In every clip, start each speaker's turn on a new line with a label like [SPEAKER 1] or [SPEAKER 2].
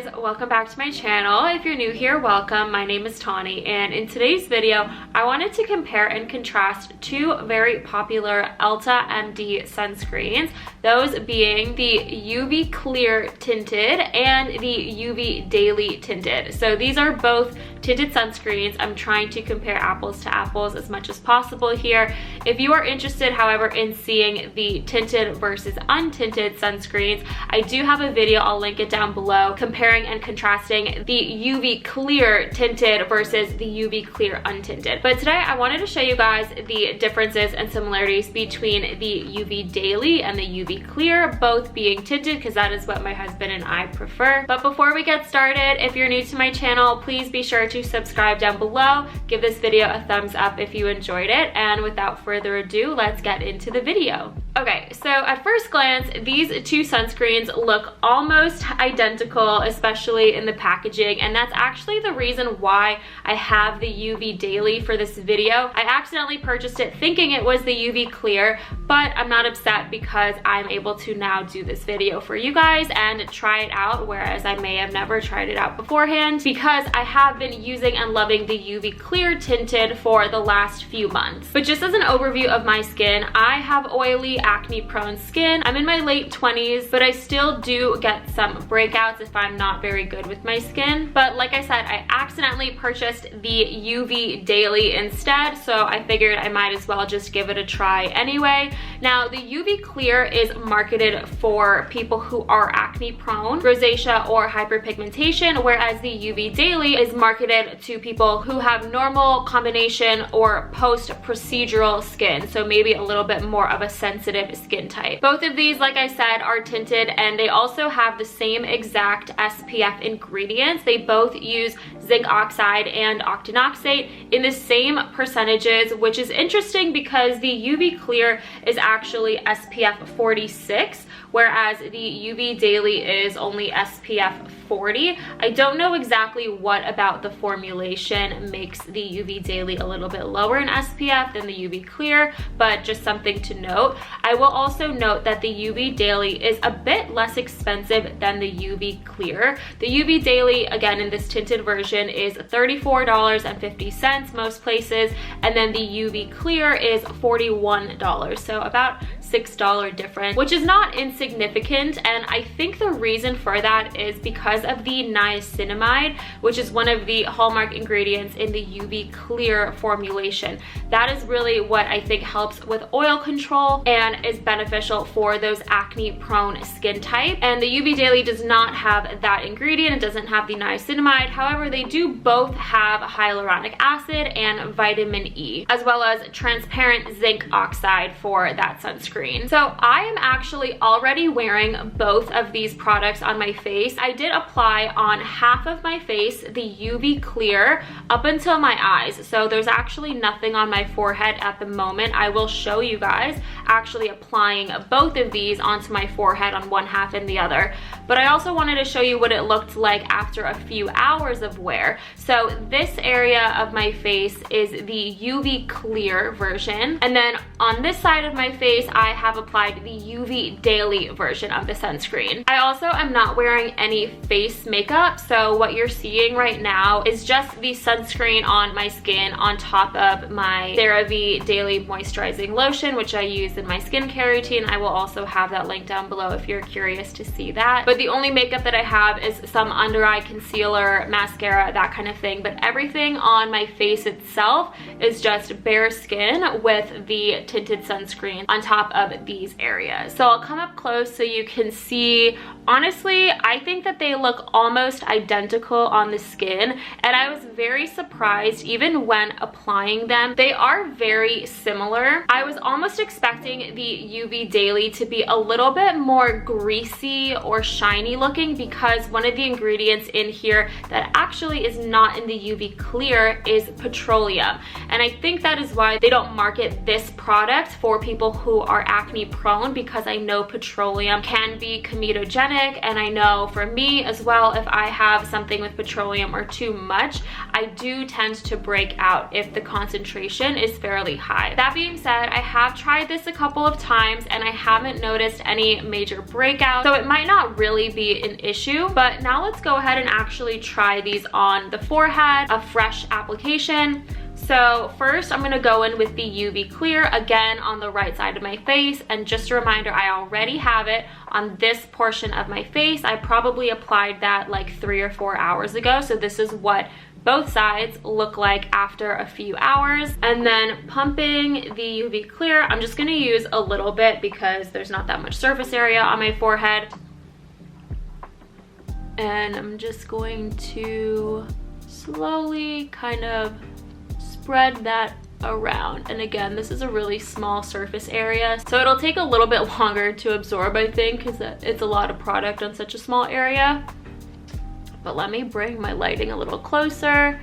[SPEAKER 1] guys, welcome back to my channel. If you're new here, welcome. My name is Tawny, and in today's video I wanted to compare and contrast two very popular ELTA MD sunscreens, those being the UV Clear Tinted and the UV Daily Tinted. So these are both tinted sunscreens. I'm trying to compare apples to apples as much as possible here. If you are interested, however, in seeing the tinted versus untinted sunscreens, I do have a video, I'll link it down below, comparing and contrasting the UV Clear Tinted versus the UV Clear Untinted. But today I wanted to show you guys the differences and similarities between the UV Daily and the UV Clear, both being tinted because that is what my husband and I prefer. But before we get started, if you're new to my channel, please be sure to subscribe down below. Give this video a thumbs up if you enjoyed it. And without further ado, let's get into the video. Okay, so at first glance, these two sunscreens look almost identical, especially in the packaging, and that's actually the reason why I have the UV Daily for this video. I accidentally purchased it thinking it was the UV Clear, but I'm not upset because I'm able to now do this video for you guys and try it out, whereas I may have never tried it out beforehand because I have been using and loving the UV Clear Tinted for the last few months. But just as an overview of my skin, I have oily, acne-prone skin. I'm in my late 20s, but I still do get some breakouts if I'm not very good with my skin. But like I said, I accidentally purchased the UV Daily instead, so I figured I might as well just give it a try anyway. Now, the UV Clear is marketed for people who are acne-prone, rosacea, or hyperpigmentation, whereas the UV Daily is marketed to people who have normal, combination, or post-procedural skin, so maybe a little bit more of a sensitive skin type. Both of these, like I said, are tinted, and they also have the same exact SPF ingredients. They both use zinc oxide and octinoxate in the same percentages, which is interesting because the UV Clear is actually SPF 46, whereas the UV Daily is only SPF 40. I don't know exactly what about the formulation makes the UV Daily a little bit lower in SPF than the UV Clear, but just something to note. I will also note that the UV Daily is a bit less expensive than the UV Clear. The UV Daily, again, in this tinted version is $34.50 most places, and then the UV Clear is $41, so about $6 difference, which is not insignificant. And I think the reason for that is because of the niacinamide, which is one of the hallmark ingredients in the UV Clear formulation. That is really what I think helps with oil control and is beneficial for those acne prone skin type. And the UV Daily does not have that ingredient. It doesn't have the niacinamide. However, they do both have hyaluronic acid and vitamin E, as well as transparent zinc oxide for that sunscreen. So I am actually already wearing both of these products on my face. I did apply on half of my face the UV Clear up until my eyes. So there's actually nothing on my forehead at the moment. I will show you guys actually applying both of these onto my forehead on one half and the other. But I also wanted to show you what it looked like after a few hours of wear. So this area of my face is the UV Clear version. And then on this side of my face, I have applied the UV Daily version of the sunscreen. I also am not wearing any face makeup, so what you're seeing right now is just the sunscreen on my skin on top of my CeraVe Daily Moisturizing Lotion, which I use in my skincare routine. I will also have that link down below if you're curious to see that. But the only makeup that I have is some under eye concealer, mascara, that kind of thing. But everything on my face itself is just bare skin with the tinted sunscreen on top of these areas. So I'll come up close so you can see. Honestly, I think that they look almost identical on the skin, and I was very surprised even when applying them. They are very similar. I was almost expecting the UV Daily to be a little bit more greasy or shiny looking because one of the ingredients in here that actually is not in the UV Clear is petroleum. And I think that is why they don't market this product for people who are acne prone, because I know petroleum can be comedogenic, and I know for me as well if I have something with petroleum or too much, I do tend to break out if the concentration is fairly high. That being said, I have tried this a couple of times and I haven't noticed any major breakouts, so it might not really be an issue. But now let's go ahead and actually try these on the forehead, a fresh application. So first I'm gonna go in with the UV Clear, again on the right side of my face. And just a reminder, I already have it on this portion of my face. I probably applied that like 3 or 4 hours ago. So this is what both sides look like after a few hours. And then pumping the UV Clear, I'm just gonna use a little bit because there's not that much surface area on my forehead. And I'm just going to slowly kind of spread that around. And again, this is a really small surface area, so it'll take a little bit longer to absorb, I think, because it's a lot of product on such a small area. But let me bring my lighting a little closer.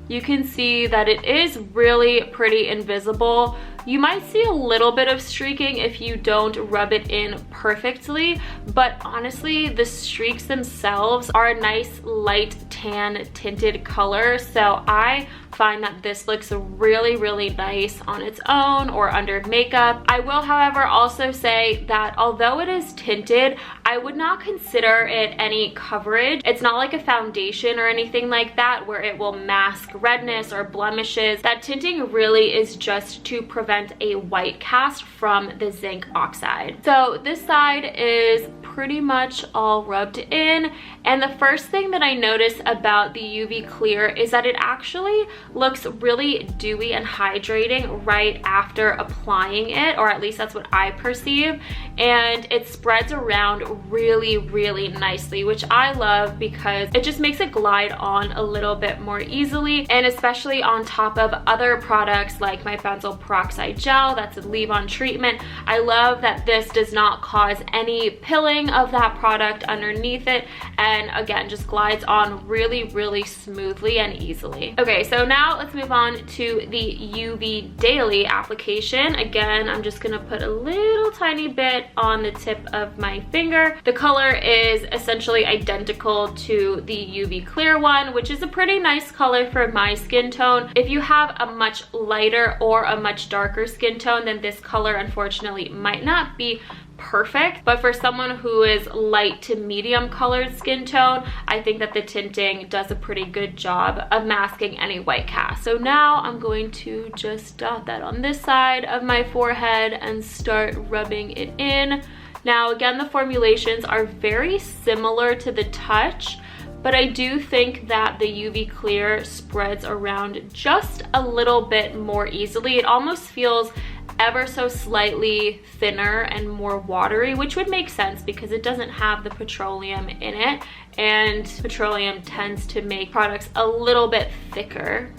[SPEAKER 1] You can see that it is really pretty invisible. You might see a little bit of streaking if you don't rub it in perfectly, but honestly, the streaks themselves are a nice light tan tinted color, so I find that this looks really nice on its own or under makeup. I will, however, also say that although it is tinted, I would not consider it any coverage. It's not like a foundation or anything like that where it will mask redness or blemishes. That tinting really is just to prevent a white cast from the zinc oxide. So this side is pretty much all rubbed in, and the first thing that I notice about the UV Clear is that it actually looks really dewy and hydrating right after applying it, or at least that's what I perceive, and it spreads around really nicely, which I love because it just makes it glide on a little bit more easily, and especially on top of other products like my benzoyl peroxide gel, that's a leave-on treatment. I love that this does not cause any pilling of that product underneath it, and again, just glides on really smoothly and easily. Okay, so now let's move on to the UV Daily application. Again, I'm just gonna put a little tiny bit on the tip of my finger. The color is essentially identical to the UV Clear one, which is a pretty nice color for my skin tone. If you have a much lighter or a much darker skin tone, then this color unfortunately might not be perfect, but for someone who is light to medium colored skin tone, I think that the tinting does a pretty good job of masking any white cast. So now I'm going to just dot that on this side of my forehead and start rubbing it in. Now again, the formulations are very similar to the touch, but I do think that the UV Clear spreads around just a little bit more easily. It almost feels ever so slightly thinner and more watery, which would make sense because it doesn't have the petroleum in it, and petroleum tends to make products a little bit thicker.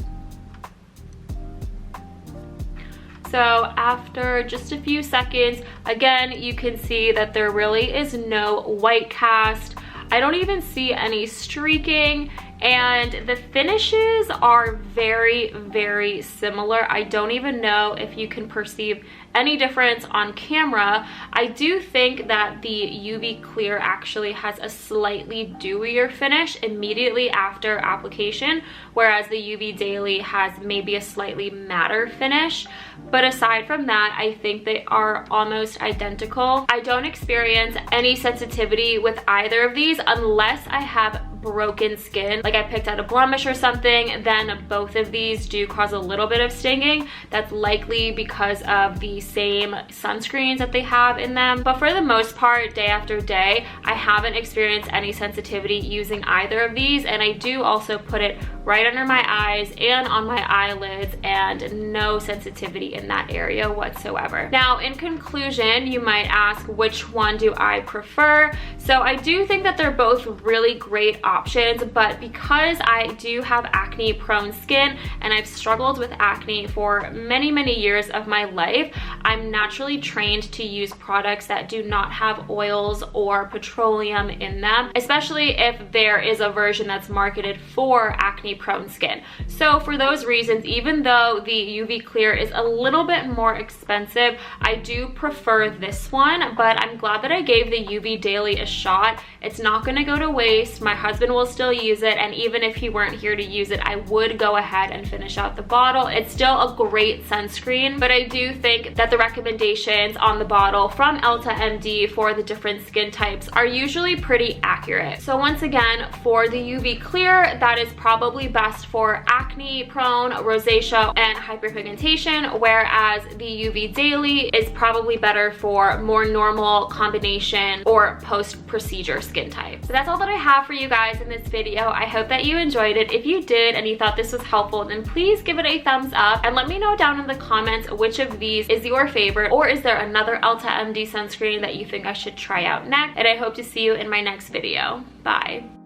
[SPEAKER 1] So after just a few seconds, again, you can see that there really is no white cast. I don't even see any streaking, and the finishes are very similar. I don't even know if you can perceive any difference on camera. I do think that the UV Clear actually has a slightly dewier finish immediately after application, whereas the UV Daily has maybe a slightly matter finish. But aside from that, I think they are almost identical. I don't experience any sensitivity with either of these unless I have broken skin, like I picked out a blemish or something. Then both of these do cause a little bit of stinging. That's likely because of the same sunscreens that they have in them, but for the most part, day after day, I haven't experienced any sensitivity using either of these. And I do also put it right under my eyes and on my eyelids, and no sensitivity in that area whatsoever. Now, in conclusion, you might ask, which one do I prefer? So I do think that they're both really great options, but because I do have acne prone skin and I've struggled with acne for many years of my life, I'm naturally trained to use products that do not have oils or petroleum in them, especially if there is a version that's marketed for acne prone skin. So for those reasons, even though the UV Clear is a little bit more expensive, I do prefer this one, but I'm glad that I gave the UV Daily a shot. It's not going to go to waste. My husband will still use it, and even if he weren't here to use it, I would go ahead and finish out the bottle. It's still a great sunscreen, but I do think that the recommendations on the bottle from ELTA MD for the different skin types are usually pretty accurate. So once again, for the UV Clear, that is probably best for acne prone, rosacea, and hyperpigmentation, whereas the UV Daily is probably better for more normal combination or post-procedure skin type. So that's all that I have for you guys in this video. I hope that you enjoyed it. If you did and you thought this was helpful, then please give it a thumbs up and let me know down in the comments which of these is your favorite, or is there another ELTA MD sunscreen that you think I should try out next. And I hope to see you in my next video. Bye.